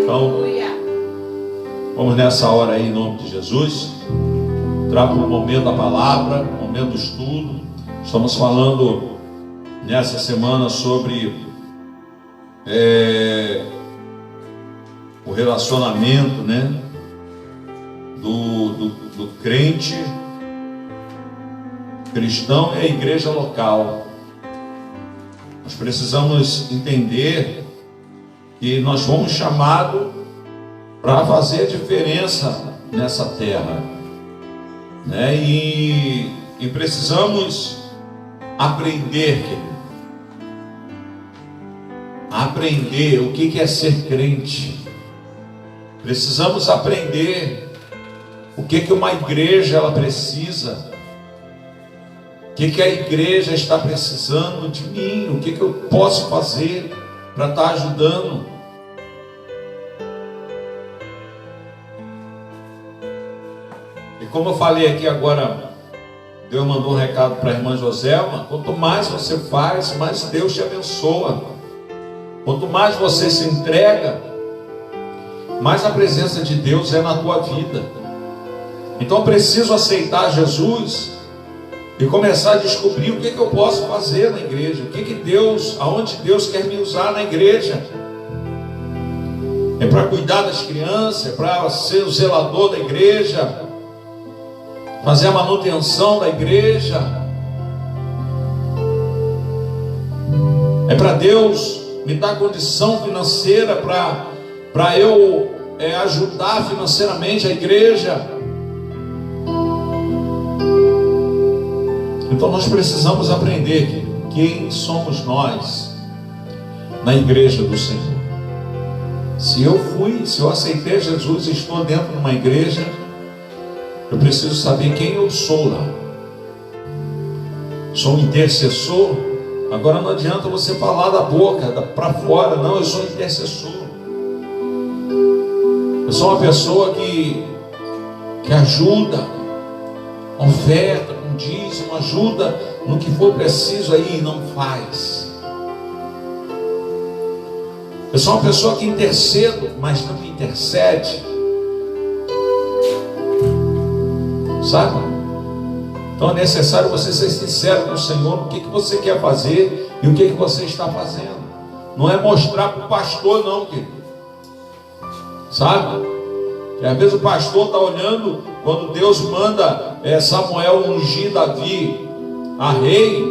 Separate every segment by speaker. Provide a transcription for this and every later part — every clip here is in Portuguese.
Speaker 1: Então, vamos nessa hora aí, em nome de Jesus, entrar para o momento da palavra, momento do estudo. Estamos falando nessa semana sobre o relacionamento, né, do crente cristão e a igreja local. Nós precisamos entender que nós fomos chamados para fazer a diferença nessa terra, né? E precisamos aprender, querido, aprender o que é ser crente. Precisamos aprender o que uma igreja ela precisa, o que a igreja está precisando de mim, o que eu posso fazer para estar ajudando. E como eu falei aqui agora, Deus mandou um recado para a irmã Joselma: quanto mais você faz, mais Deus te abençoa. Quanto mais você se entrega, mais a presença de Deus é na tua vida. Então eu preciso aceitar Jesus e começar a descobrir o que eu posso fazer na igreja, aonde Deus quer me usar na igreja. É para cuidar das crianças, é para ser o zelador da igreja, fazer a manutenção da igreja. É para Deus me dar condição financeira para eu ajudar financeiramente a igreja. Então nós precisamos aprender quem somos nós na igreja do Senhor. Se eu aceitei Jesus e estou dentro de uma igreja, eu preciso saber quem eu sou lá. Sou um intercessor. Agora não adianta você falar da boca para fora, não. Eu sou um intercessor. Eu sou uma pessoa que ajuda, oferta, dízimo, ajuda no que for preciso aí, não faz. Eu sou uma pessoa que intercedo, mas não intercede, sabe? Então é necessário você ser sincero com o Senhor no que você quer fazer e o que você está fazendo. Não é mostrar para o pastor, não, querido, sabe? Que às vezes o pastor está olhando, quando Deus manda Samuel ungir Davi a rei,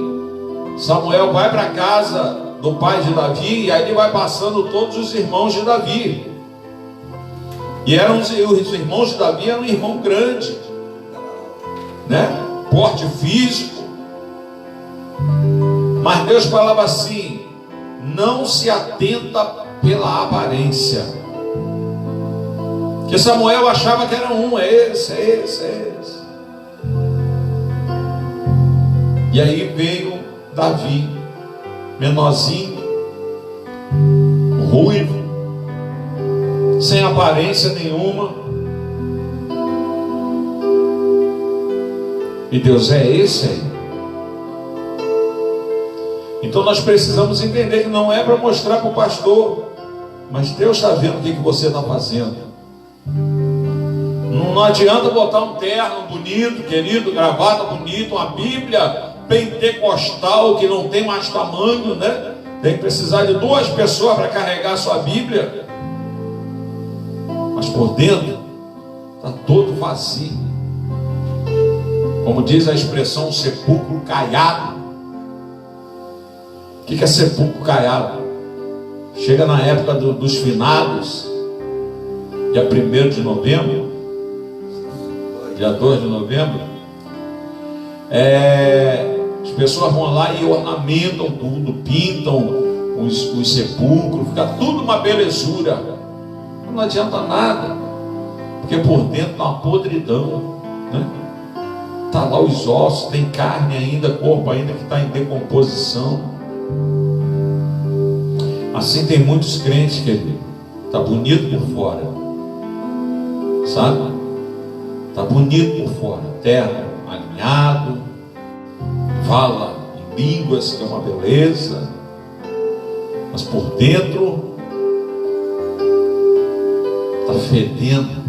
Speaker 1: Samuel vai para a casa do pai de Davi, e aí ele vai passando todos os irmãos de Davi. E os irmãos de Davi eram um irmão grande, né? Porte físico. Mas Deus falava assim: não se atenta pela aparência. Que Samuel achava que era é esse. E aí veio Davi, menorzinho, ruivo, sem aparência nenhuma. E Deus é esse aí. Então nós precisamos entender que não é para mostrar para o pastor, mas Deus está vendo o que você está fazendo. Não adianta botar um terno bonito, querido, gravata bonita, uma Bíblia pentecostal que não tem mais tamanho, né? Tem que precisar de 2 pessoas para carregar a sua Bíblia. Mas por dentro está todo vazio. Como diz a expressão, sepulcro caiado. O que é sepulcro caiado? Chega na época dos finados, dia 1º de novembro, dia 2 de novembro, as pessoas vão lá e ornamentam tudo, pintam os sepulcros, fica tudo uma belezura. Não adianta nada, porque por dentro está uma podridão, né? Está lá os ossos, tem carne ainda, corpo ainda que está em decomposição. Assim tem muitos crentes, querido, está bonito por fora, sabe? Está bonito por fora, terno, alinhado, fala em línguas, que é uma beleza, mas por dentro está fedendo.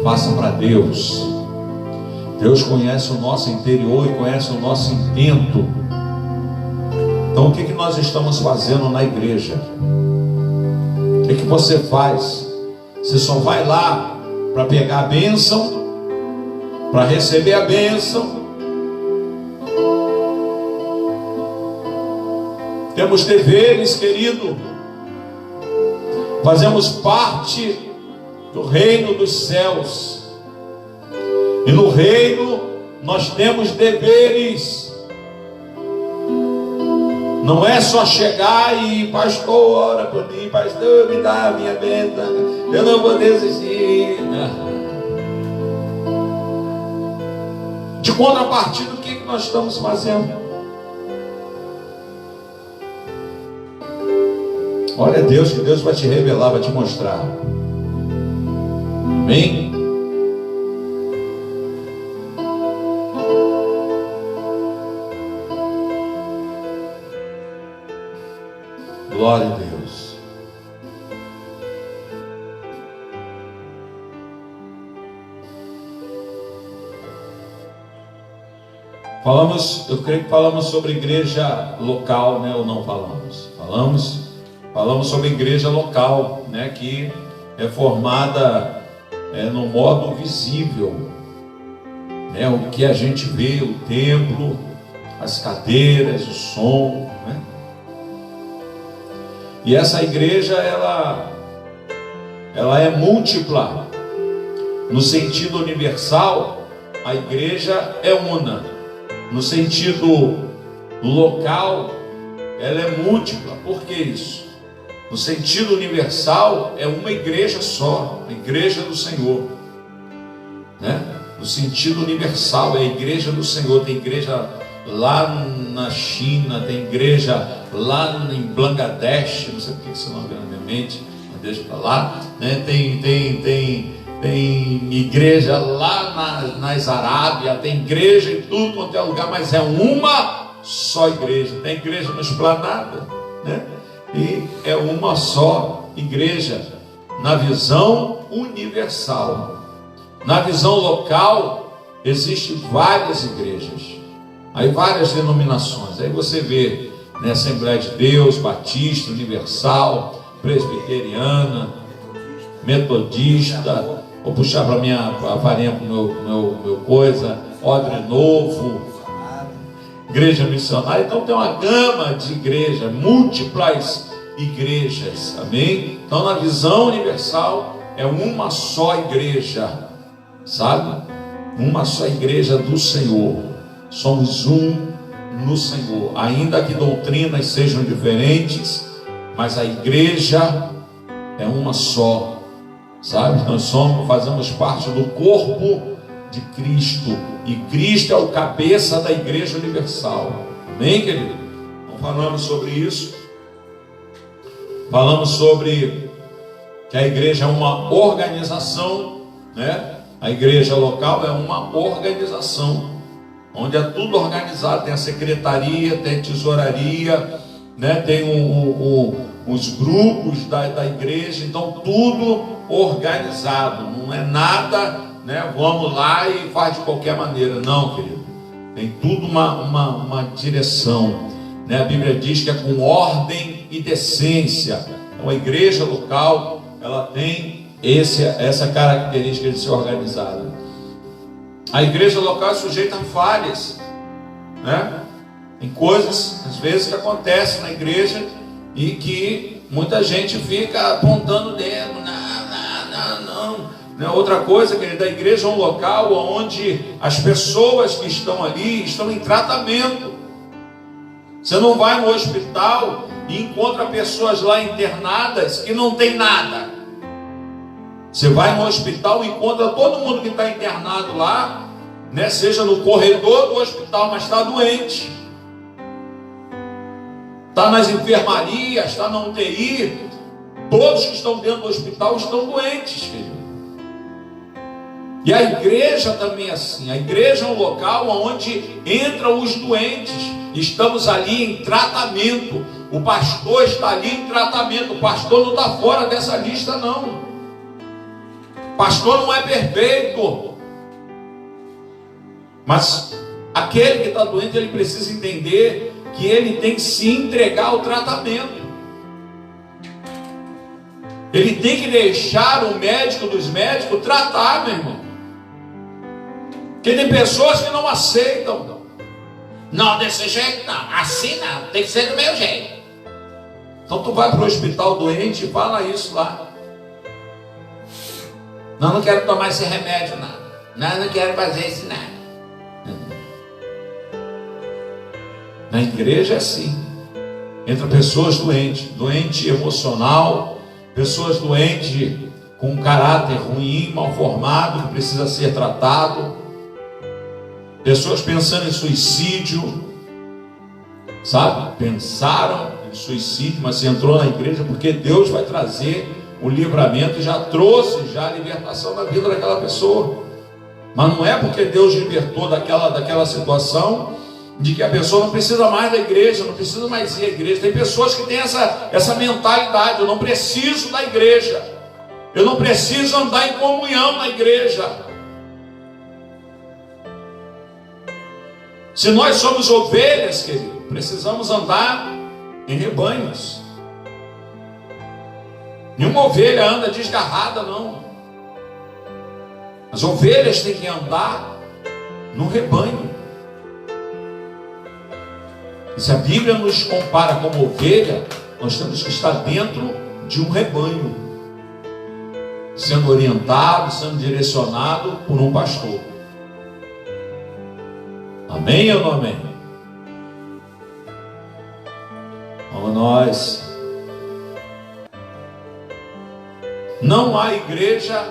Speaker 1: Faça para Deus. Deus conhece o nosso interior e conhece o nosso intento. Então o que nós estamos fazendo na igreja? O que você faz? Você só vai lá para pegar a bênção, para receber a bênção. Temos deveres, querido. Fazemos parte do reino dos céus. E no reino nós temos deveres. Não é só chegar e pastor, ora por mim, pastor, me dá a minha bênção, eu não vou desistir. De contrapartida, o que nós estamos fazendo? Olha a Deus, que Deus vai te revelar, vai te mostrar. Amém? Glória a Deus. Eu creio que falamos sobre igreja local, né? Ou não falamos? Falamos sobre igreja local, né? Que é formada no modo visível, né? O que a gente vê, o templo, as cadeiras, o som, né? E essa igreja, ela é múltipla. No sentido universal, a igreja é una. No sentido local, ela é múltipla. Por que isso? No sentido universal, é uma igreja só, a igreja do Senhor, né? No sentido universal, é a igreja do Senhor. Tem igreja lá na China, tem igreja lá em Bangladesh, não sei porque esse nome veio na minha mente, mas deixa para lá, né? Tem igreja lá nas Arábia, tem igreja em tudo quanto é lugar, mas é uma só igreja. Tem igreja na Esplanada, né? E é uma só igreja, na visão universal. Na visão local, existem várias igrejas, aí várias denominações. Aí você vê, né, Assembleia de Deus, Batista, Universal, Presbiteriana, Metodista. Vou puxar para minha varinha, para o meu coisa, Odre Novo, Igreja Missionária. Então tem uma gama de igrejas, múltiplas igrejas, amém? Então na visão universal é uma só igreja, sabe? Uma só igreja do Senhor. Somos um no Senhor, ainda que doutrinas sejam diferentes, mas a igreja é uma só, sabe? Nós fazemos parte do corpo de Cristo, e Cristo é o cabeça da igreja universal, amém, querido? Então falamos sobre isso, falamos sobre que a igreja é uma organização, né? A igreja local é uma organização, onde é tudo organizado, tem a secretaria, tem a tesouraria, né? Tem os grupos da igreja, então tudo organizado, não é nada, né? Vamos lá e faz de qualquer maneira, não, querido, tem tudo uma direção, né? A Bíblia diz que é com ordem e decência. Então a igreja local, ela tem essa característica de ser organizada. A igreja local é sujeita a falhas, né? Tem coisas, às vezes, que acontecem na igreja e que muita gente fica apontando o dedo. Não. Outra coisa, querida, a igreja é um local onde as pessoas que estão ali estão em tratamento. Você não vai no hospital e encontra pessoas lá internadas que não tem nada. Você vai no hospital e encontra todo mundo que está internado lá, né? Seja no corredor do hospital, mas está doente, está nas enfermarias, está na UTI. Todos que estão dentro do hospital estão doentes, filho. E a igreja também é assim. A igreja é um local onde entram os doentes. Estamos ali em tratamento. o pastor está ali em tratamento. O pastor não está fora dessa lista, não. O pastor não é perfeito. Mas aquele que está doente, ele precisa entender que ele tem que se entregar ao tratamento. Ele tem que deixar o médico dos médicos tratar, meu irmão. Porque tem pessoas que não aceitam. Não, desse jeito não, assim não, tem que ser do meu jeito. Então tu vai para o hospital doente e fala isso lá. Não, não quero tomar esse remédio não. Não quero fazer isso não. Na igreja é assim. Entra pessoas doentes, doente emocional, pessoas doentes com um caráter ruim, mal formado, que precisa ser tratado. Pessoas pensando em suicídio, sabe? Pensaram em suicídio, mas se entrou na igreja porque Deus vai trazer o livramento e já trouxe a libertação na vida daquela pessoa. Mas não é porque Deus libertou daquela situação de que a pessoa não precisa mais da igreja, não precisa mais ir à igreja. Tem pessoas que têm essa mentalidade: eu não preciso da igreja, eu não preciso andar em comunhão na igreja. Se nós somos ovelhas, querido, precisamos andar em rebanhos. Nenhuma ovelha anda desgarrada, não. As ovelhas têm que andar no rebanho. E se a Bíblia nos compara como ovelha, nós temos que estar dentro de um rebanho, sendo orientado, sendo direcionado por um pastor. Amém ou não amém? Vamos nós. Não há igreja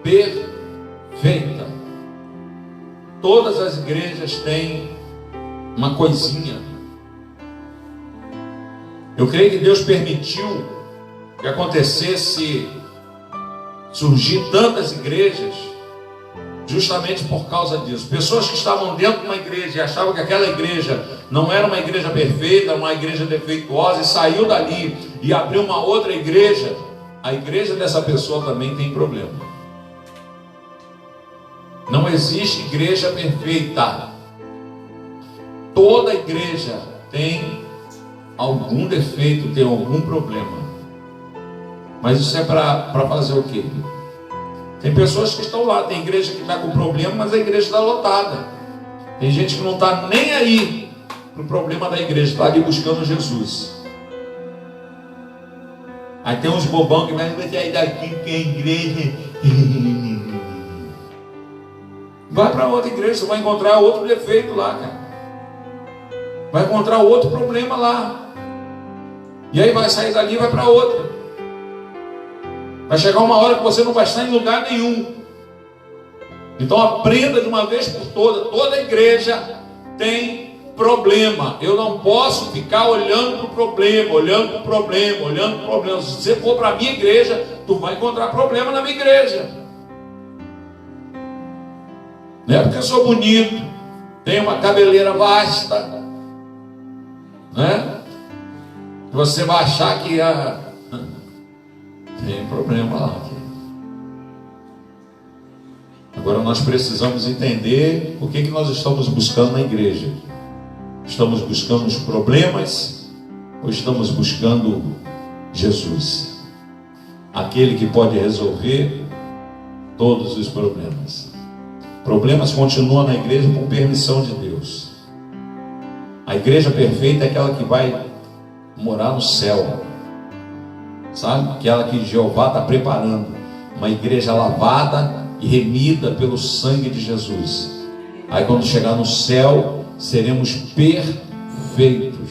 Speaker 1: perfeita. Todas as igrejas têm uma coisinha. Eu creio que Deus permitiu que acontecesse, surgir tantas igrejas, justamente por causa disso. Pessoas que estavam dentro de uma igreja e achavam que aquela igreja não era uma igreja perfeita, uma igreja defeituosa, e saiu dali e abriu uma outra igreja. A igreja dessa pessoa também tem problema. Não existe igreja perfeita. Toda igreja tem algum defeito, tem algum problema. Mas isso é para fazer o quê? Tem pessoas que estão lá, tem igreja que está com problema, mas a igreja está lotada. Tem gente que não está nem aí para o problema da igreja, está ali buscando Jesus. Aí tem uns bobão que vai sair daqui porque a igreja. Vai para outra igreja, você vai encontrar outro defeito lá, cara. Vai encontrar outro problema lá. E aí vai sair dali e vai para outra. Vai chegar uma hora que você não vai estar em lugar nenhum. Então aprenda de uma vez por todas. Toda igreja tem problema. Eu não posso ficar olhando para o problema, olhando para o problema, olhando para o problema. Se você for para a minha igreja, tu vai encontrar problema na minha igreja. Não é porque eu sou bonito, tenho uma cabeleira vasta, né? Você vai achar que tem problema lá. Agora nós precisamos entender o que nós estamos buscando na igreja. Estamos buscando os problemas ou estamos buscando Jesus, aquele que pode resolver todos os problemas? Problemas continuam na igreja por permissão de Deus. A igreja perfeita é aquela que vai morar no céu, sabe? Aquela que Jeová está preparando, uma igreja lavada e remida pelo sangue de Jesus. Aí quando chegar no céu, seremos perfeitos.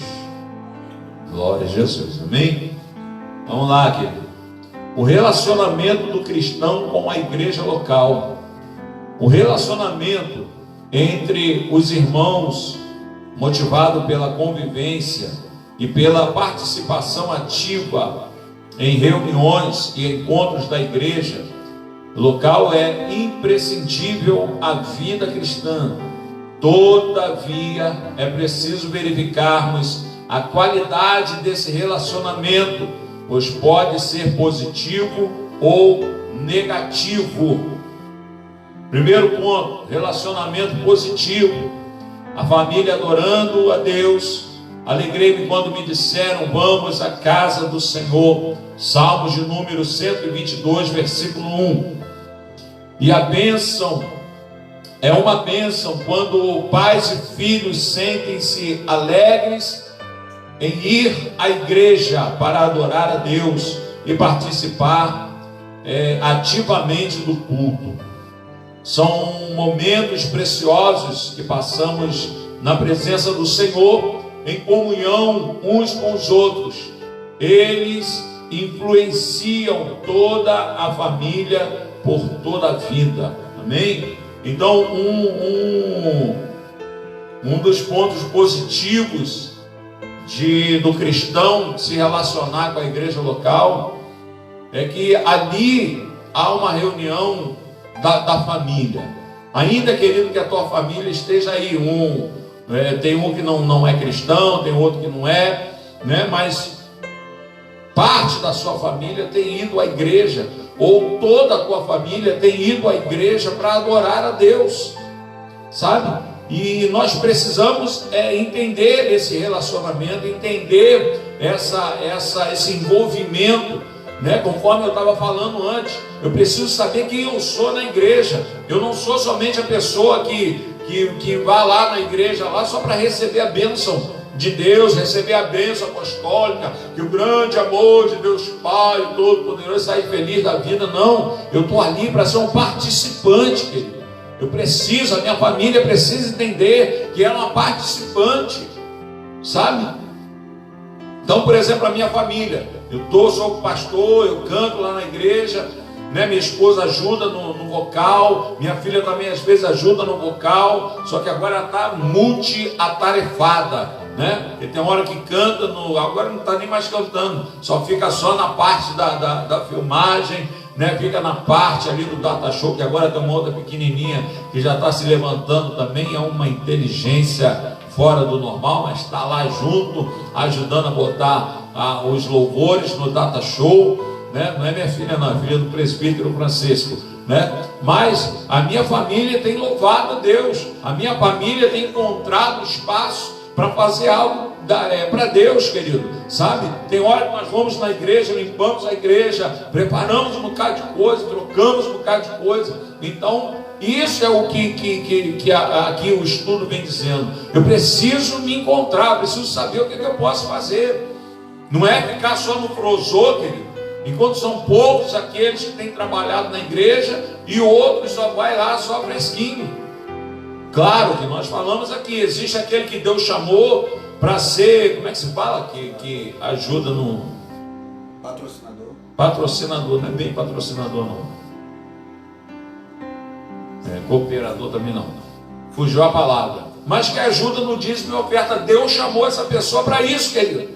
Speaker 1: Glória a Jesus, amém? Vamos lá, querido. O relacionamento do cristão com a igreja local, o relacionamento entre os irmãos, motivado pela convivência e pela participação ativa em reuniões e encontros da igreja local, é imprescindível à vida cristã. Todavia, é preciso verificarmos a qualidade desse relacionamento, pois pode ser positivo ou negativo. Primeiro ponto, relacionamento positivo. A família adorando a Deus. Alegrei-me quando me disseram: vamos à casa do Senhor. Salmos de número 122, versículo 1. E a bênção é uma bênção quando pais e filhos sentem-se alegres em ir à igreja para adorar a Deus e participar ativamente do culto. São momentos preciosos que passamos na presença do Senhor, em comunhão uns com os outros. Eles influenciam toda a família por toda a vida. Amém? Então, um dos pontos positivos do cristão se relacionar com a igreja local é que ali há uma reunião da família. Ainda, querido, que a tua família esteja aí, tem um que não é cristão, tem outro que não é, né? Mas parte da sua família tem ido à igreja, ou toda a tua família tem ido à igreja para adorar a Deus, sabe? E nós precisamos entender esse relacionamento, entender esse envolvimento, né? Conforme eu estava falando antes, eu preciso saber quem eu sou na igreja. Eu não sou somente a pessoa que vai lá na igreja lá só para receber a bênção de Deus, receber a bênção apostólica, que o grande amor de Deus Pai Todo-Poderoso sair feliz da vida. Não, eu estou ali para ser um participante, querido. A minha família precisa entender que ela é uma participante, sabe? Então, por exemplo, a minha família, sou pastor, eu canto lá na igreja, né? Minha esposa ajuda no vocal, minha filha também às vezes ajuda no vocal, só que agora ela está multi-atarefada, né? Porque tem hora que canta, agora não está nem mais cantando, só fica só na parte da filmagem, né? Fica na parte ali do data show, que agora tem uma outra pequenininha que já está se levantando também, é uma inteligência fora do normal, mas está lá junto, ajudando a botar os louvores no data show, né? Não é minha filha não, é filha do presbítero Francisco, né? Mas a minha família tem louvado a Deus, a minha família tem encontrado espaço para fazer algo para Deus, querido, sabe? Tem hora que nós vamos na igreja, limpamos a igreja, preparamos um bocado de coisa, trocamos um bocado de coisa. Então, isso é o que aqui o estudo vem dizendo. Eu preciso me encontrar, eu preciso saber o que eu posso fazer. Não é ficar só no prosô, querido, enquanto são poucos aqueles que têm trabalhado na igreja e outros só vai lá só fresquinho. Claro que nós falamos aqui, existe aquele que Deus chamou para ser, como é que se fala? Que ajuda no...
Speaker 2: Patrocinador.
Speaker 1: Patrocinador, não é bem patrocinador não. Cooperador também não. Fugiu a palavra. Mas que ajuda no dízimo e oferta. Deus chamou essa pessoa para isso, querido.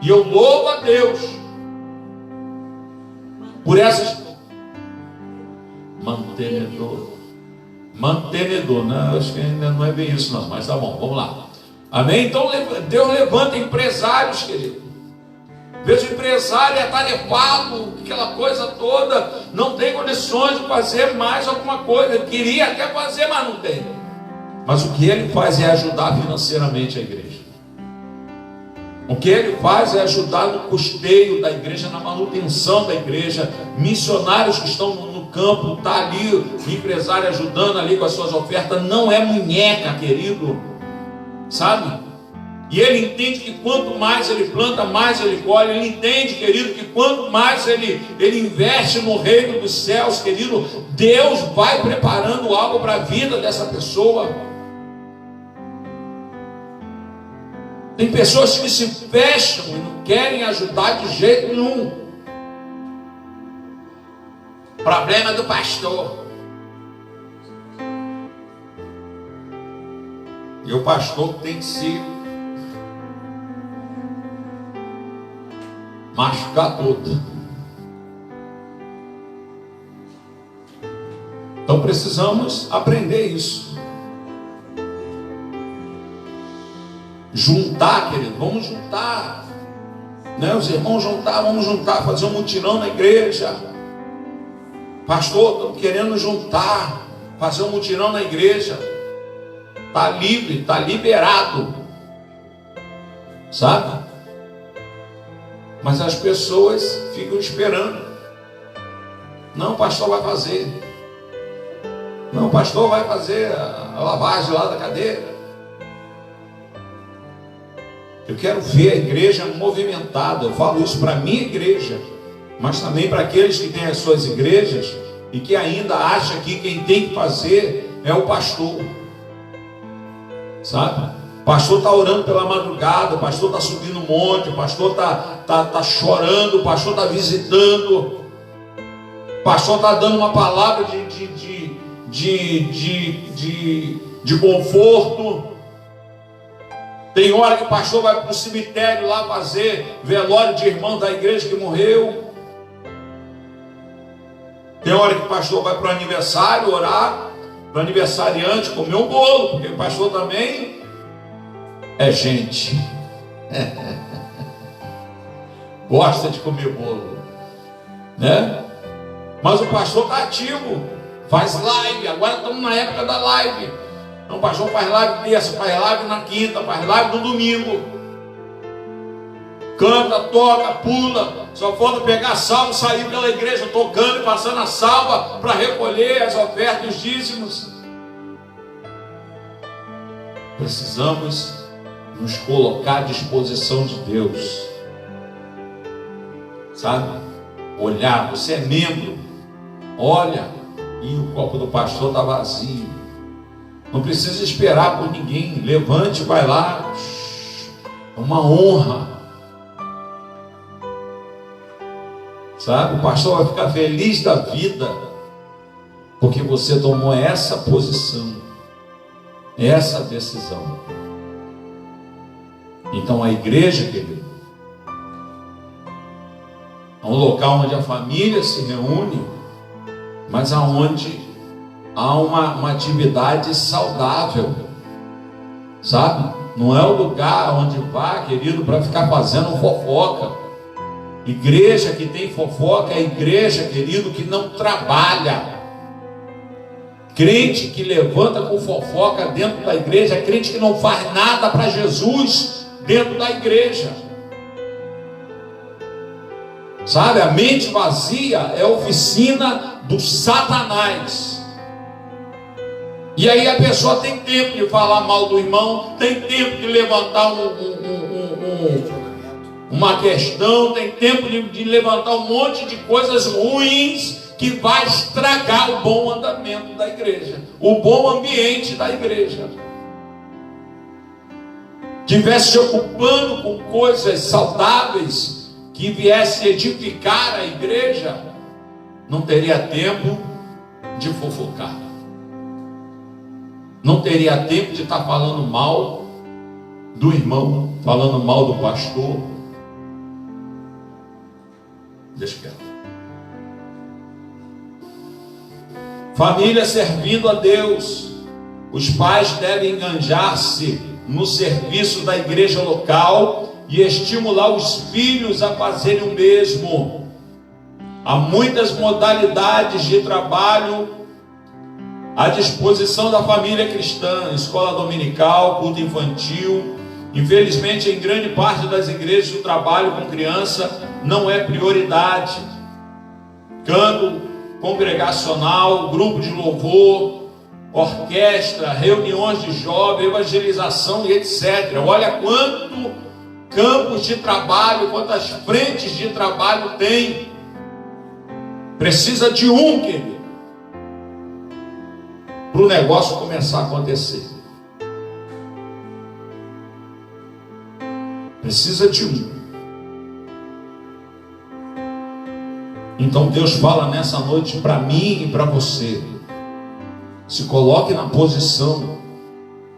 Speaker 1: E eu louvo a Deus por essas... Mantenedor, né? Acho que ainda não é bem isso não, mas tá bom, vamos lá. Amém? Então Deus levanta empresários, querido. Veja, o empresário é atarefado, aquela coisa toda, não tem condições de fazer mais alguma coisa. Ele queria até fazer, mas não tem. Mas o que ele faz é ajudar financeiramente a igreja. O que ele faz é ajudar no custeio da igreja, na manutenção da igreja. Missionários que estão no campo, está ali o empresário ajudando ali com as suas ofertas. Não é munheca, querido, sabe? E ele entende que quanto mais ele planta, mais ele colhe. Ele entende, querido, que quanto mais ele investe no reino dos céus, querido, Deus vai preparando algo para a vida dessa pessoa. Tem pessoas que se fecham e não querem ajudar de jeito nenhum. Problema do pastor. E o pastor tem que se machucar todo. Então precisamos aprender isso. juntar, querido, vamos juntar, né? Os irmãos juntar, vamos juntar, fazer um mutirão na igreja. Pastor, estamos querendo juntar, fazer um mutirão na igreja. Está livre, está liberado, sabe? Mas as pessoas ficam esperando. Não, o pastor vai fazer. Não, o pastor vai fazer a lavagem lá da cadeira. Eu quero ver a igreja movimentada. Eu falo isso para a minha igreja, mas também para aqueles que têm as suas igrejas e que ainda acham que quem tem que fazer é o pastor. Sabe? O pastor está orando pela madrugada, o pastor está subindo um monte, o pastor está chorando, o pastor está visitando, o pastor está dando uma palavra de conforto. Tem hora que o pastor vai para o cemitério lá fazer velório de irmão da igreja que morreu. Tem hora que o pastor vai para o aniversário orar, para o aniversariante comer um bolo, porque o pastor também é gente. Gosta de comer bolo, né? Mas o pastor está ativo, faz live. Agora estamos na época da live. Então o pastor faz live terça, faz live na quinta, faz live no domingo. Canta, toca, pula. Só falta pegar a salva, sair pela igreja tocando e passando a salva para recolher as ofertas e os dízimos. Precisamos nos colocar à disposição de Deus. Sabe? Olhar, você é membro. Olha, e o copo do pastor está vazio. Não precisa esperar por ninguém. Levante e vai lá. É uma honra. Sabe? O pastor vai ficar feliz da vida, porque você tomou essa posição, essa decisão. Então a igreja, querido, é um local onde a família se reúne, mas aonde há uma atividade saudável, sabe? Não é o lugar onde vai, querido, para ficar fazendo fofoca. Igreja que tem fofoca é igreja, querido, que não trabalha. Crente que levanta com fofoca dentro da igreja é crente que não faz nada para Jesus dentro da igreja. Sabe, a mente vazia é a oficina do Satanás. E aí a pessoa tem tempo de falar mal do irmão, tem tempo de levantar uma questão, tem tempo de levantar um monte de coisas ruins que vai estragar o bom andamento da igreja, o bom ambiente da igreja. Tivesse se ocupando com coisas saudáveis que viesse edificar a igreja, não teria tempo de fofocar, não teria tempo de estar falando mal do irmão, falando mal do pastor. Deixa quieto. Família servindo a Deus. Os pais devem enganjar-se no serviço da igreja local e estimular os filhos a fazerem o mesmo. Há muitas modalidades de trabalho à disposição da família cristã: escola dominical, culto infantil. Infelizmente, em grande parte das igrejas, o trabalho com criança não é prioridade. Canto congregacional, grupo de louvor, orquestra, reuniões de jovens, evangelização e etc. Olha quanto campos de trabalho, quantas frentes de trabalho tem. Precisa de um, querido, para o negócio começar a acontecer. Precisa de um. Então Deus fala nessa noite para mim e para você: se coloque na posição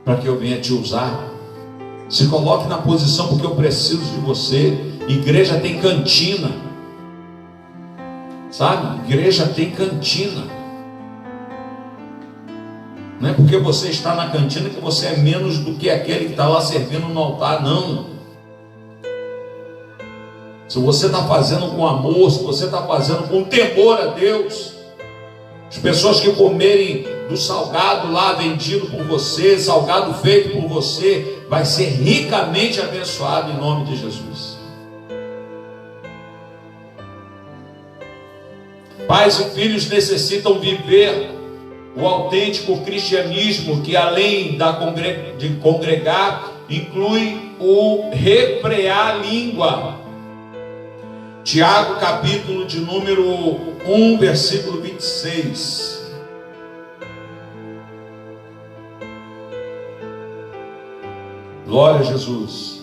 Speaker 1: para que eu venha te usar. Se coloque na posição porque eu preciso de você. Igreja tem cantina, sabe? Igreja tem cantina. Não é porque você está na cantina que você é menos do que aquele que está lá servindo no altar, não. Se você está fazendo com amor, se você está fazendo com temor a Deus, as pessoas que comerem do salgado lá vendido por você, salgado feito por você, vai ser ricamente abençoado em nome de Jesus. Pais e filhos necessitam viver o autêntico cristianismo, que além de congregar, inclui o refrear a língua. Tiago, capítulo de número 1, versículo 26. Glória a Jesus.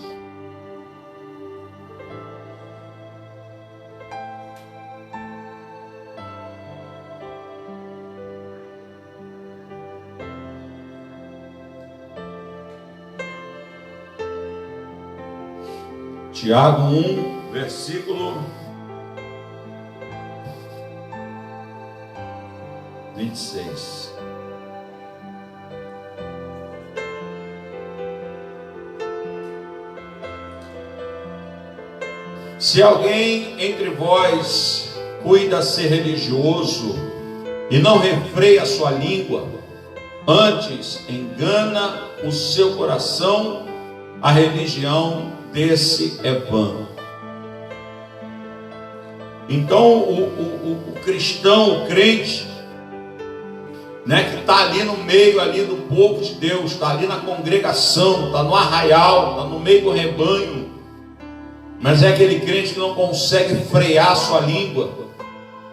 Speaker 1: Tiago 1, versículo 26. Se alguém entre vós cuida ser religioso e não refreia a sua língua, antes engana o seu coração, a religião desse é vã. Então o cristão, o crente, né, que está ali no meio ali do povo de Deus, está ali na congregação, está no arraial, está no meio do rebanho, mas é aquele crente que não consegue frear a sua língua,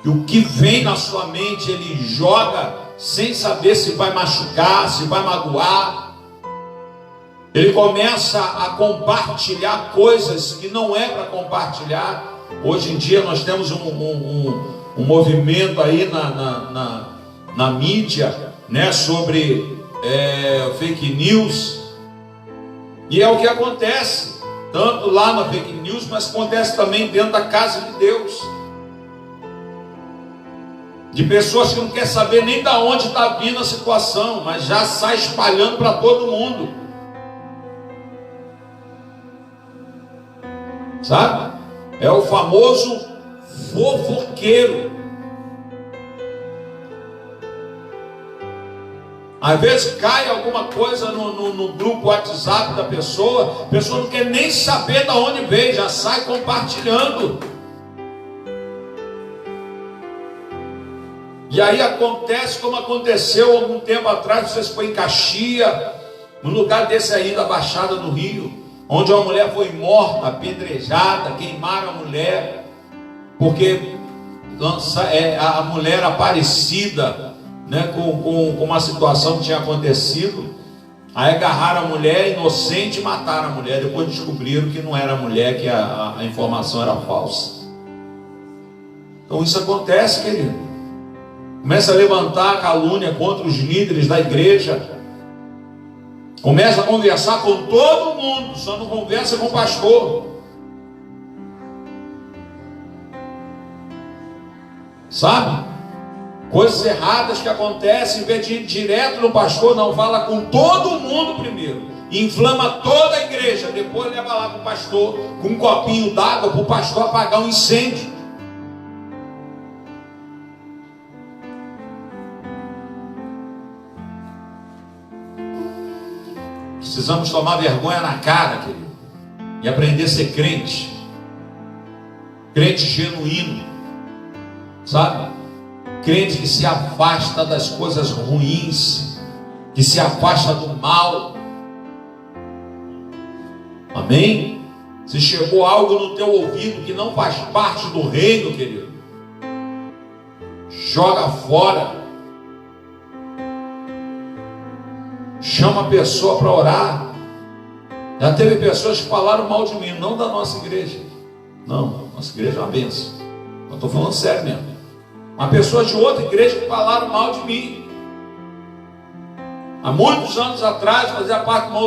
Speaker 1: que o que vem na sua mente ele joga sem saber se vai machucar, se vai magoar. Ele começa a compartilhar coisas que não é para compartilhar. Hoje em dia nós temos um movimento aí na mídia, né, sobre fake news. E é o que acontece, tanto lá na fake news, mas acontece também dentro da casa de Deus. De pessoas que não querem saber nem de onde está vindo a situação, mas já sai espalhando para todo mundo. Sabe? É o famoso fofoqueiro. Às vezes cai alguma coisa no grupo WhatsApp da pessoa, a pessoa não quer nem saber de onde veio, já sai compartilhando. E aí acontece como aconteceu algum tempo atrás, vocês foi em Caxias, no lugar desse aí da Baixada do Rio, onde uma mulher foi morta, apedrejada, queimaram a mulher, porque a mulher aparecida, né, com uma situação que tinha acontecido. Aí agarraram a mulher inocente e mataram a mulher. Depois descobriram que não era a mulher, que a informação era falsa. Então isso acontece, querido. Começa a levantar a calúnia contra os líderes da igreja. Começa a conversar com todo mundo, só não conversa com o pastor. Sabe? Coisas erradas que acontecem, em vez de ir direto no pastor, não, fala com todo mundo primeiro. Inflama toda a igreja, depois leva lá para o pastor, com um copinho d'água para o pastor apagar um incêndio. Precisamos tomar vergonha na cara, querido, e aprender a ser crente. Crente genuíno, sabe? Crente que se afasta das coisas ruins, que se afasta do mal. Amém? Se chegou algo no teu ouvido que não faz parte do reino, querido, joga fora. Chama a pessoa para orar. Já teve pessoas que falaram mal de mim, não da nossa igreja. Não, nossa igreja é uma bênção. Eu estou falando sério mesmo. Uma pessoa de outra igreja que falaram mal de mim. Há muitos anos atrás, fazia parte no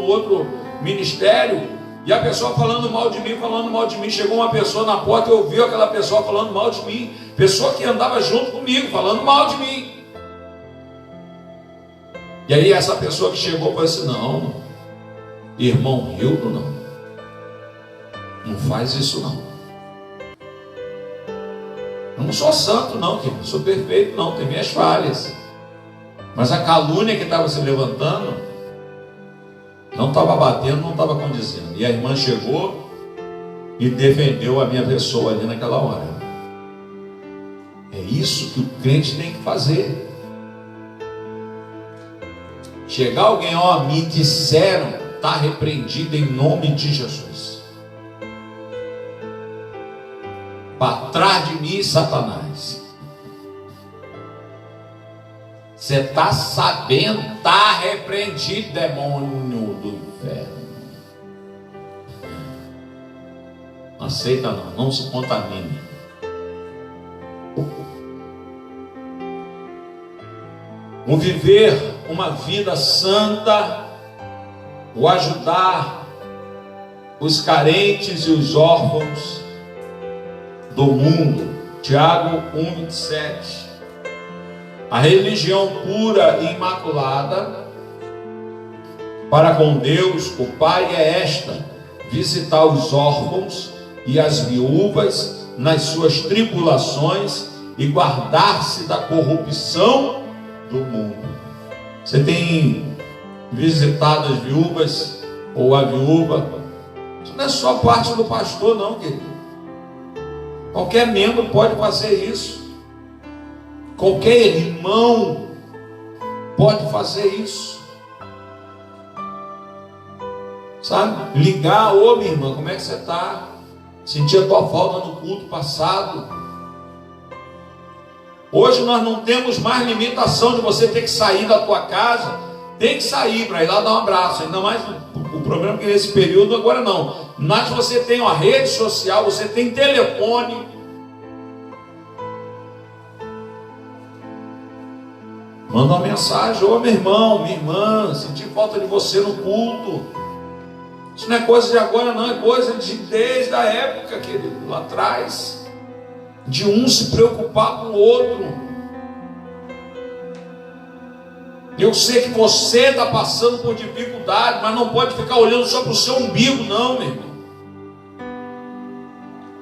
Speaker 1: outro ministério, e a pessoa falando mal de mim, chegou uma pessoa na porta e ouviu aquela pessoa falando mal de mim. Pessoa que andava junto comigo, falando mal de mim. E aí essa pessoa que chegou falou assim: não, irmão Hildo, não faz isso não. Eu não sou santo não, não sou perfeito não, tem minhas falhas. Mas a calúnia que estava se levantando não estava batendo, não estava condizendo. E a irmã chegou e defendeu a minha pessoa ali naquela hora. É isso que o crente tem que fazer. Chegar alguém: ó, me disseram, está repreendido em nome de Jesus. Para trás de mim, Satanás. Você está sabendo, está repreendido, demônio do inferno. Não aceita não se contamine. O viver uma vida santa, o ajudar os carentes e os órfãos do mundo. Tiago 1:27. A religião pura e imaculada para com Deus, o Pai, é esta: visitar os órfãos e as viúvas nas suas tribulações e guardar-se da corrupção do mundo. Você tem visitado as viúvas ou a viúva? Isso não é só parte do pastor não, querido. Qualquer membro pode fazer isso. Qualquer irmão pode fazer isso. Sabe? Ligar: ô minha irmã, como é que você está? Senti a tua falta no culto passado. Hoje nós não temos mais limitação de você ter que sair da tua casa. Tem que sair para ir lá dar um abraço. Ainda mais o problema é que nesse período agora não. Mas você tem uma rede social, você tem telefone. Manda uma mensagem: ô meu irmão, minha irmã, senti falta de você no culto. Isso não é coisa de agora não, é coisa de desde a época, querido, lá atrás. De um se preocupar com o outro. Eu sei que você está passando por dificuldade, mas não pode ficar olhando só para o seu umbigo não, meu irmão.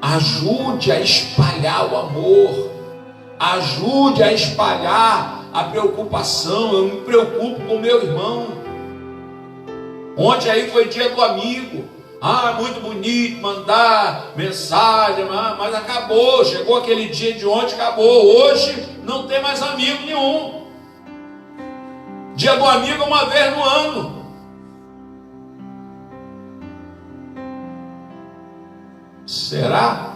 Speaker 1: Ajude a espalhar o amor. Ajude a espalhar a preocupação. Eu me preocupo com meu irmão. Ontem aí foi dia do amigo. Muito bonito mandar mensagem, mas acabou. Chegou aquele dia de ontem, acabou. Hoje não tem mais amigo nenhum. Dia do amigo é uma vez no ano. Será?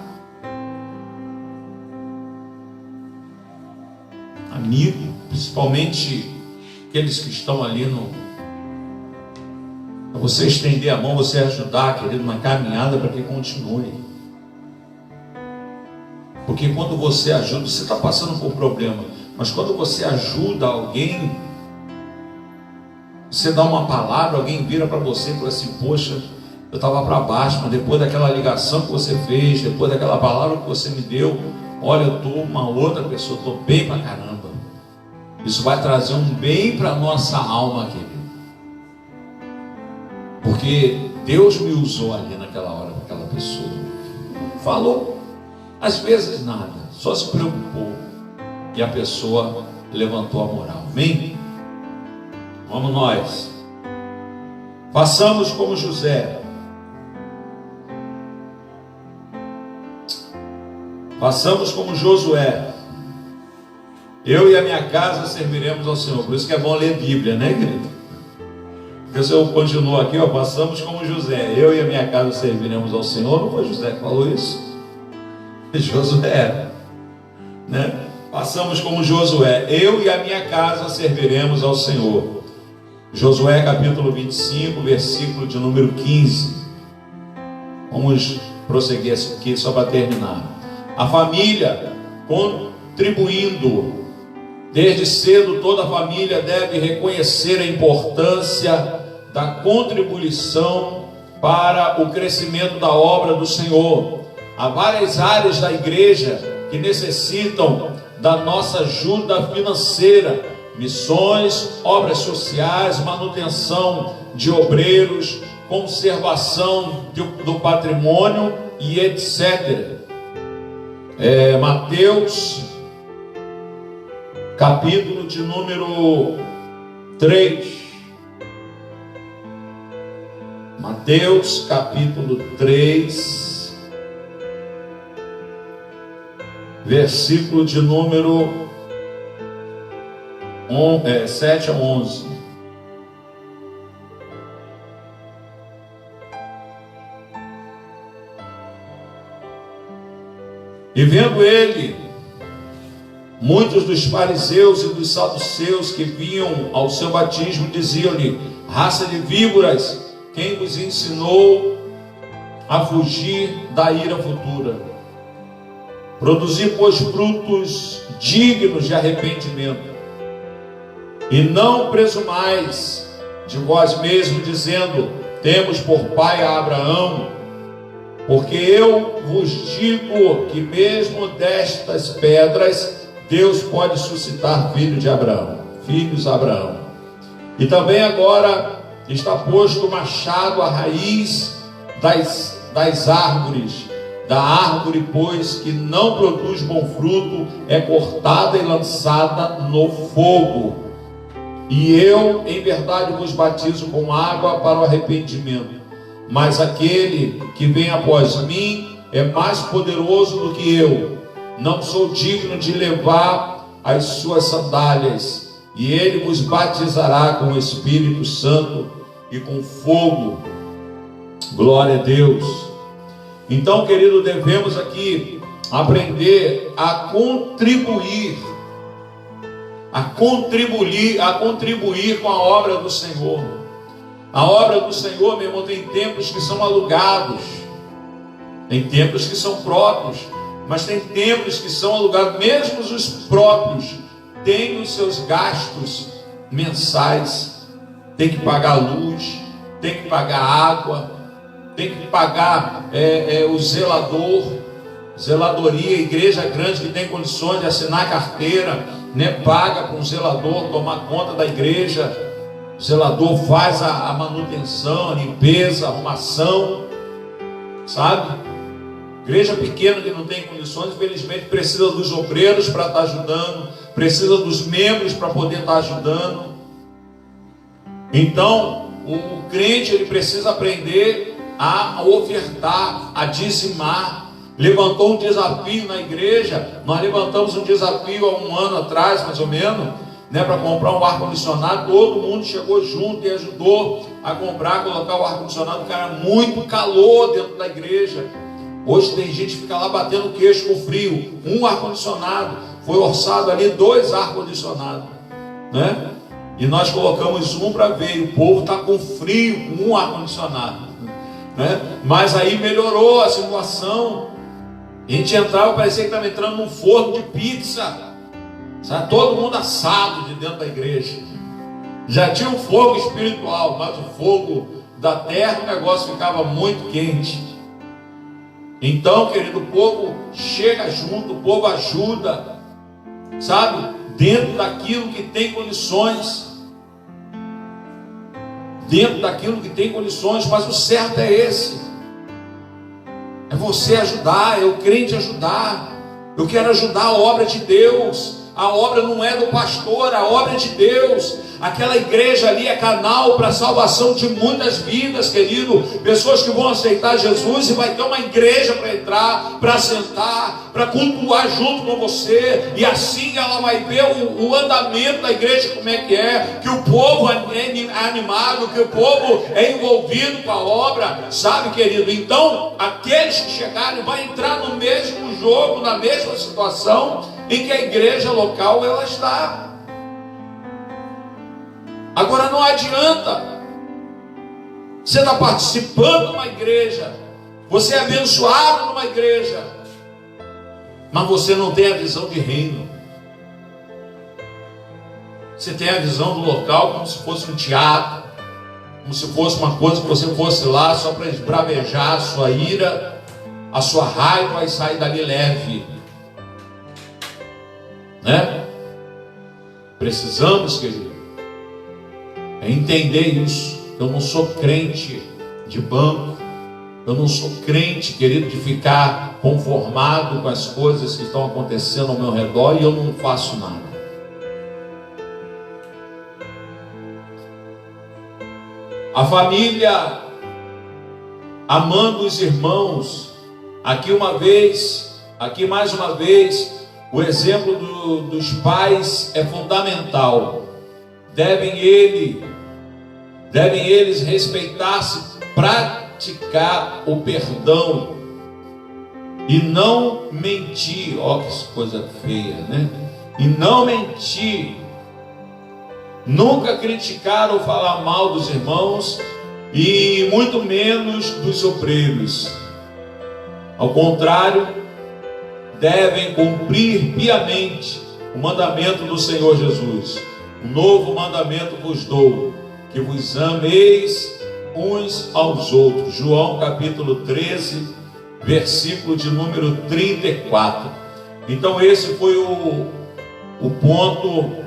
Speaker 1: Amigo, principalmente aqueles que estão ali você estender a mão, você ajudar, querido, na caminhada para que continue. Porque quando você ajuda, você está passando por problema, mas quando você ajuda alguém, você dá uma palavra, alguém vira para você e fala assim: poxa, eu estava para baixo, mas depois daquela ligação que você fez, depois daquela palavra que você me deu, olha, eu estou uma outra pessoa, estou bem para caramba. Isso vai trazer um bem para a nossa alma, querido. Porque Deus me usou ali naquela hora com aquela pessoa. Falou, às vezes nada, só se preocupou. E a pessoa levantou a moral. Amém? Vamos nós. Façamos como José. Façamos como Josué. Eu e a minha casa serviremos ao Senhor. Por isso que é bom ler Bíblia, né, querido? Porque o Senhor continua aqui, ó: façamos como José. Eu e a minha casa serviremos ao Senhor. Não foi José que falou isso? Josué, né? Façamos como Josué. Eu e a minha casa serviremos ao Senhor. Josué capítulo 25, versículo de número 15. Vamos prosseguir aqui só para terminar. A família contribuindo. Desde cedo toda a família deve reconhecer a importância da contribuição para o crescimento da obra do Senhor. Há várias áreas da igreja que necessitam da nossa ajuda financeira, missões, obras sociais, manutenção de obreiros, conservação do patrimônio e etc. Mateus, capítulo de número 3. Mateus, capítulo 3, versículo de número 7 a 11. E vendo ele muitos dos fariseus e dos saduceus que vinham ao seu batismo, diziam-lhe: raça de víboras, quem vos ensinou a fugir da ira futura? Produzi, pois, frutos dignos de arrependimento, e não presumais de vós mesmos, dizendo: temos por pai a Abraão, porque eu vos digo que mesmo destas pedras Deus pode suscitar filhos a Abraão. E também agora está posto o machado à raiz das árvores. Da árvore, pois, que não produz bom fruto, é cortada e lançada no fogo. E eu, em verdade, vos batizo com água para o arrependimento. Mas aquele que vem após mim é mais poderoso do que eu. Não sou digno de levar as suas sandálias. E ele vos batizará com o Espírito Santo e com fogo. Glória a Deus. Então, querido, devemos aqui aprender a contribuir com a obra do Senhor. A obra do Senhor, meu irmão, tem templos que são alugados, tem templos que são próprios, mas tem templos que são alugados. Mesmo os próprios têm os seus gastos mensais, tem que pagar luz, tem que pagar água, tem que pagar o zeladoria. Igreja grande que tem condições de assinar carteira, né, paga para um zelador tomar conta da igreja. O zelador faz a manutenção, a limpeza, a arrumação, sabe? Igreja pequena que não tem condições, infelizmente precisa dos obreiros para estar ajudando, precisa dos membros para poder estar ajudando. Então, o crente, ele precisa aprender a ofertar, a dizimar. Levantou um desafio na igreja. Nós levantamos um desafio há um ano atrás, mais ou menos, né, para comprar um ar-condicionado. Todo mundo chegou junto e ajudou a comprar, colocar o ar-condicionado. Cara, muito calor dentro da igreja. Hoje tem gente que fica lá batendo queixo com frio. Um ar-condicionado, foi orçado ali 2 ar-condicionados, né? E nós colocamos um para ver, e o povo está com frio, um ar-condicionado, né? Mas aí melhorou a situação. A gente entrava, parecia que estava entrando num forno de pizza, sabe? Todo mundo assado de dentro da igreja. Já tinha um fogo espiritual, mas o fogo da terra, o negócio ficava muito quente. Então, querido, o povo chega junto, o povo ajuda, sabe? Dentro daquilo que tem condições. Dentro daquilo que tem condições, mas o certo é esse. É você ajudar, é o crente ajudar. Eu quero ajudar a obra de Deus. A obra não é do pastor, a obra é de Deus. Aquela igreja ali é canal para a salvação de muitas vidas, querido. Pessoas que vão aceitar Jesus, e vai ter uma igreja para entrar, para sentar, para cultuar junto com você. E assim ela vai ver o andamento da igreja, como é, que o povo é animado, que o povo é envolvido com a obra, sabe, querido? Então, aqueles que chegarem vão entrar no mesmo jogo, na mesma situação em que a igreja local ela está. Agora não adianta você estar participando de uma igreja, você é abençoado numa igreja, mas você não tem a visão de reino. Você tem a visão do local como se fosse um teatro, como se fosse uma coisa que você fosse lá só para esbravejar a sua ira, a sua raiva e sair dali leve, né? precisamos, querido, é entender isso. Eu não sou crente de banco, eu não sou crente, querido, de ficar conformado com as coisas que estão acontecendo ao meu redor e eu não faço nada. A família amando os irmãos. Aqui mais uma vez, o exemplo dos pais é fundamental. Devem eles respeitar-se, praticar o perdão e não mentir. Ó, que coisa feia, né? E não mentir. Nunca criticar ou falar mal dos irmãos e muito menos dos obreiros. Ao contrário, devem cumprir piamente o mandamento do Senhor Jesus. Um novo mandamento vos dou, que vos ameis uns aos outros. João capítulo 13, versículo de número 34. Então esse foi o ponto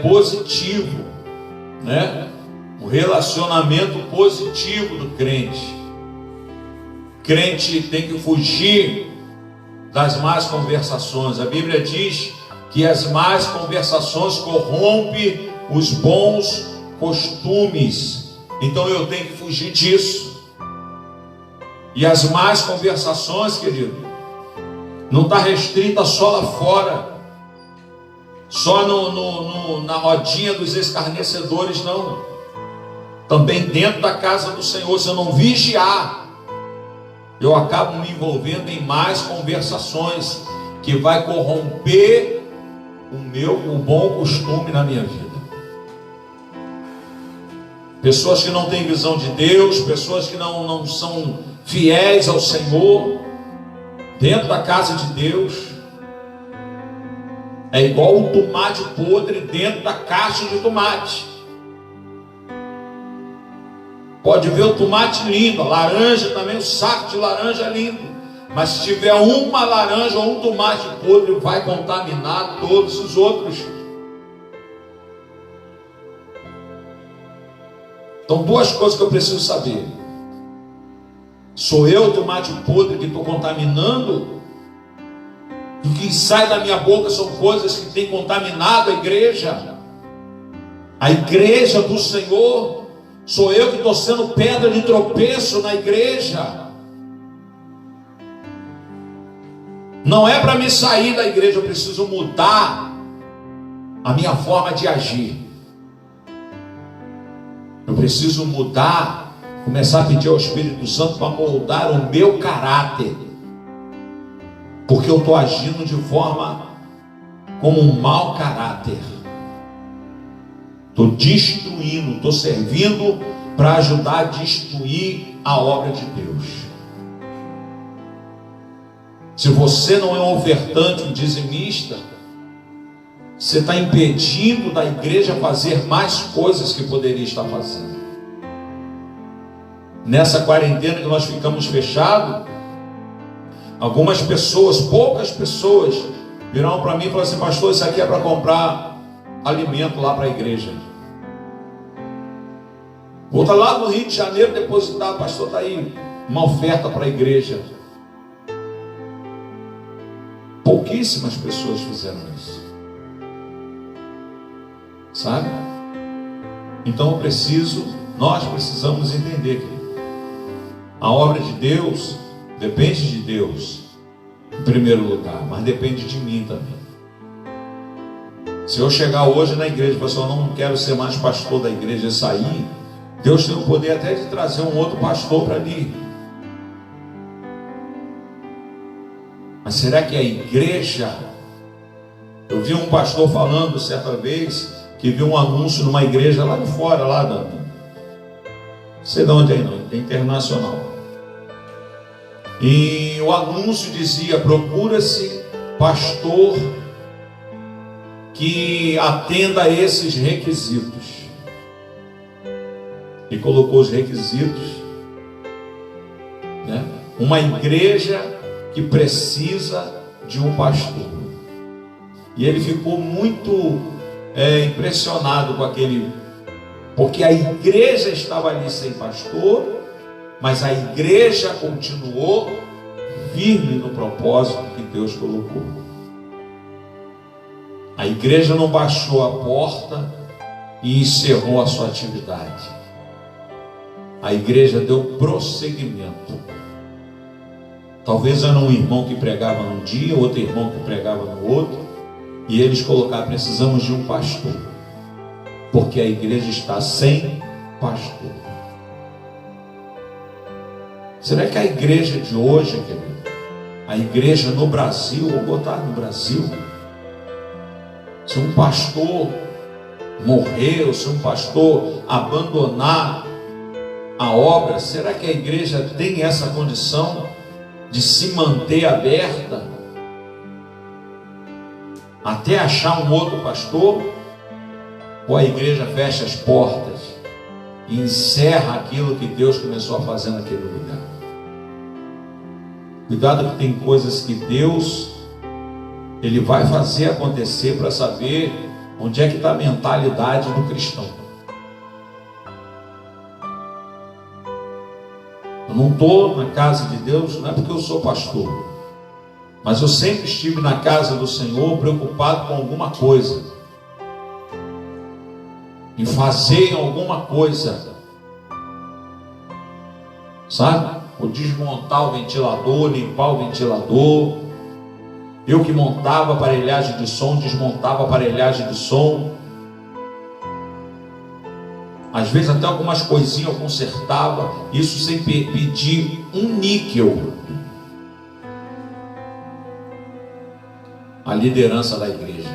Speaker 1: positivo, né? O relacionamento positivo do crente. O crente tem que fugir das más conversações. A Bíblia diz que as más conversações corrompem os bons costumes. Então eu tenho que fugir disso. E as más conversações, querido, não está restrita só lá fora, só na rodinha dos escarnecedores, não. Também dentro da casa do Senhor, se eu não vigiar, eu acabo me envolvendo em mais conversações que vai corromper o bom costume na minha vida. Pessoas que não têm visão de Deus, pessoas que não são fiéis ao Senhor, dentro da casa de Deus, é igual o tomate podre dentro da caixa de tomate. Pode ver o tomate lindo, a laranja também, o saco de laranja é lindo, mas se tiver uma laranja ou um tomate podre, vai contaminar todos os outros. Então, duas coisas que eu preciso saber: sou eu o tomate podre que estou contaminando? O que sai da minha boca são coisas que têm contaminado a igreja do Senhor. Sou eu que estou sendo pedra de tropeço na igreja. Não é para me sair da igreja, eu preciso mudar a minha forma de agir. Eu preciso mudar, começar a pedir ao Espírito Santo para moldar o meu caráter, porque eu estou agindo de forma como um mau caráter. Estou destruindo, estou servindo para ajudar a destruir a obra de Deus. Se você não é um ofertante, um dizimista, você está impedindo da igreja fazer mais coisas que poderia estar fazendo. Nessa quarentena que nós ficamos fechados, algumas pessoas, poucas pessoas, viraram para mim e falaram assim: pastor, isso aqui é para comprar alimento lá para a igreja. Vou estar lá no Rio de Janeiro depositar, pastor, está aí uma oferta para a igreja. Pouquíssimas pessoas fizeram isso, sabe? Então nós precisamos entender que a obra de Deus depende de Deus em primeiro lugar, mas depende de mim também. Se eu chegar hoje na igreja e falar assim: eu não quero ser mais pastor da igreja e sair, Deus tem o poder até de trazer um outro pastor para ali. Mas será que a igreja... Eu vi um pastor falando certa vez que viu um anúncio numa igreja lá de fora, não sei de onde é, não, é internacional. E o anúncio dizia: procura-se pastor que atenda a esses requisitos. E colocou os requisitos, né? Uma igreja que precisa de um pastor. E ele ficou muito impressionado com aquele, porque a igreja estava ali sem pastor, mas a igreja continuou firme no propósito que Deus colocou. A igreja não baixou a porta e encerrou a sua atividade. A igreja deu prosseguimento. Talvez era um irmão que pregava num dia, outro irmão que pregava no outro, e eles colocaram: precisamos de um pastor, porque a igreja está sem pastor. Será que a igreja de hoje, querido, a igreja no Brasil, vou botar no Brasil, se um pastor morrer, ou se um pastor abandonar a obra, será que a igreja tem essa condição de se manter aberta até achar um outro pastor? Ou a igreja fecha as portas e encerra aquilo que Deus começou a fazer naquele lugar? Cuidado, que tem coisas que Deus Ele vai fazer acontecer para saber onde é que está a mentalidade do cristão. Eu não estou na casa de Deus, não é porque eu sou pastor, mas eu sempre estive na casa do Senhor preocupado com alguma coisa, em fazer alguma coisa, sabe? Ou desmontar o ventilador, limpar o ventilador. Eu que montava aparelhagem de som, desmontava aparelhagem de som. Às vezes até algumas coisinhas eu consertava, isso sem pedir um níquel. A liderança da igreja.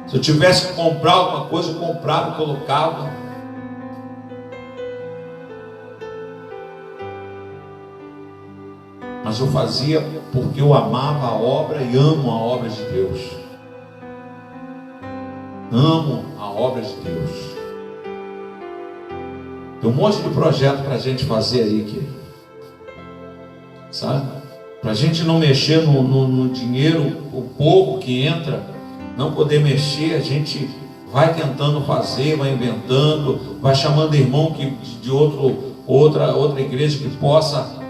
Speaker 1: Se eu tivesse que comprar alguma coisa, eu comprava e colocava. Mas eu fazia porque eu amava a obra e amo a obra de Deus. Amo a obra de Deus. Tem um monte de projeto para a gente fazer aí, querido. Sabe? Para a gente não mexer no dinheiro, o pouco que entra, não poder mexer, a gente vai tentando fazer, vai inventando, vai chamando irmão de outra igreja que possa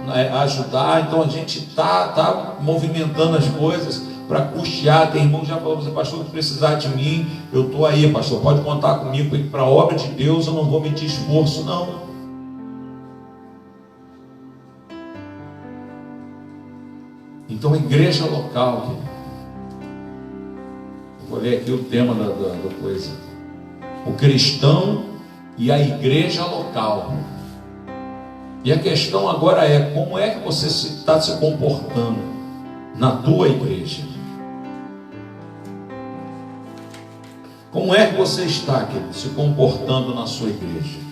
Speaker 1: ajudar. Então a gente está movimentando as coisas para custear. Tem irmão que já falou: você, pastor, se precisar de mim, eu estou aí, pastor, pode contar comigo, porque para a obra de Deus eu não vou medir esforço, não. Então a igreja local, vou ler aqui o tema da coisa: o cristão e a igreja local. E a questão agora é: como é que você está se comportando na tua igreja? Como é que você está, querido, se comportando na sua igreja?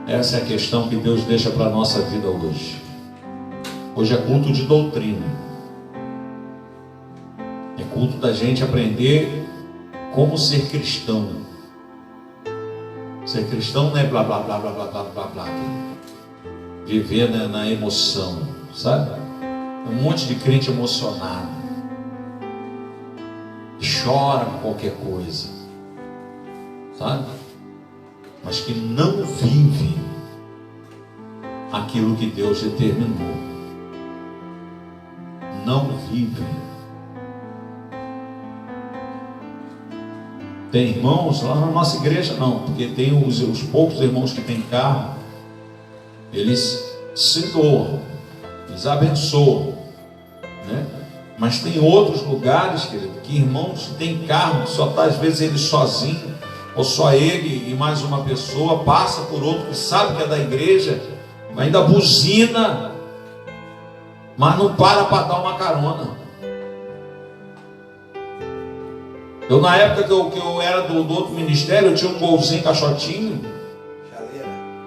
Speaker 1: Essa é a questão que Deus deixa para a nossa vida hoje. Hoje é culto de doutrina. É culto da gente aprender como ser cristão. Ser cristão não é blá blá blá blá blá blá blá blá. Viver na emoção, sabe? Um monte de crente emocionado, chora por qualquer coisa, sabe? Mas que não vive aquilo que Deus determinou. Não vive. Tem irmãos lá na nossa igreja, não, porque tem os poucos irmãos que têm carro, eles se doam, eles abençoam, né? Mas tem outros lugares, querido, que irmãos têm carro, só está às vezes ele sozinho, ou só ele e mais uma pessoa, passa por outro que sabe que é da igreja, ainda buzina, mas não para dar uma carona. Eu, na época que eu era do outro ministério, eu tinha um golzinho caixotinho,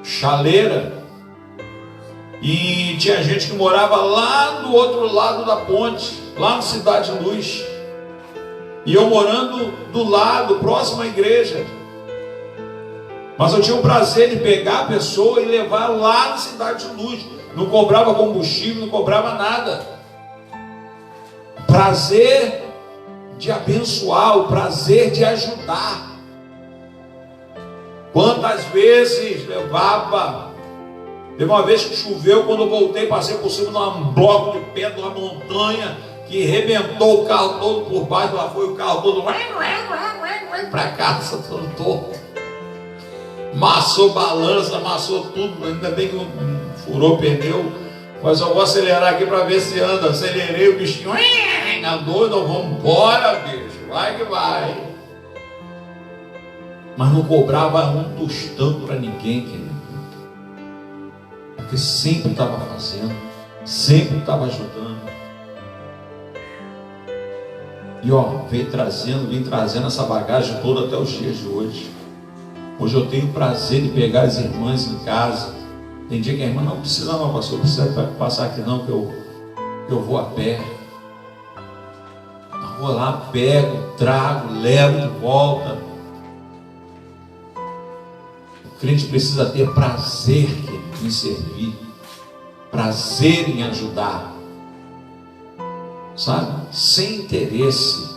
Speaker 1: chaleira, e tinha gente que morava lá do outro lado da ponte, lá no Cidade Luz, e eu morando do lado, próximo à igreja. Mas eu tinha o prazer de pegar a pessoa e levar lá na Cidade de Luz. Não cobrava combustível, não cobrava nada. Prazer de abençoar, o prazer de ajudar. Quantas vezes levava. Teve uma vez que choveu, quando eu voltei, passei por cima de um bloco de pedra, uma montanha, que arrebentou o carro todo por baixo. Lá foi o carro todo para casa, todo torto. Amassou balança, amassou tudo. Ainda bem que não furou o pneu. Mas eu vou acelerar aqui para ver se anda. Acelerei, o bichinho andou. Então vamos embora, bicho, vai que vai. Mas não cobrava um tostão para ninguém, querido, porque sempre estava fazendo, sempre estava ajudando. E vem trazendo essa bagagem toda até os dias de hoje. Hoje eu tenho o prazer de pegar as irmãs em casa. Tem dia que a irmã não precisa não, pastor, não precisa passar aqui não, que eu vou a pé. Eu vou lá, pego, trago, levo de volta. O crente precisa ter prazer em servir, prazer em ajudar, sabe? Sem interesse.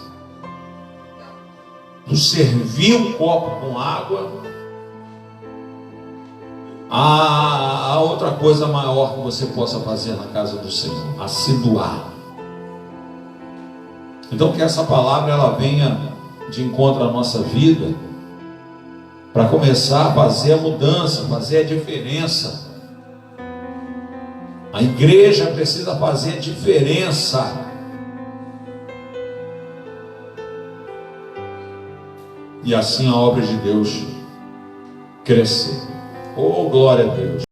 Speaker 1: Tu servir um copo com água, há outra coisa maior que você possa fazer na casa do Senhor, a se doar. Então que essa palavra ela venha de encontro à nossa vida, para começar a fazer a mudança, fazer a diferença. A igreja precisa fazer a diferença. E assim a obra de Deus crescer. Oh, glória a Deus.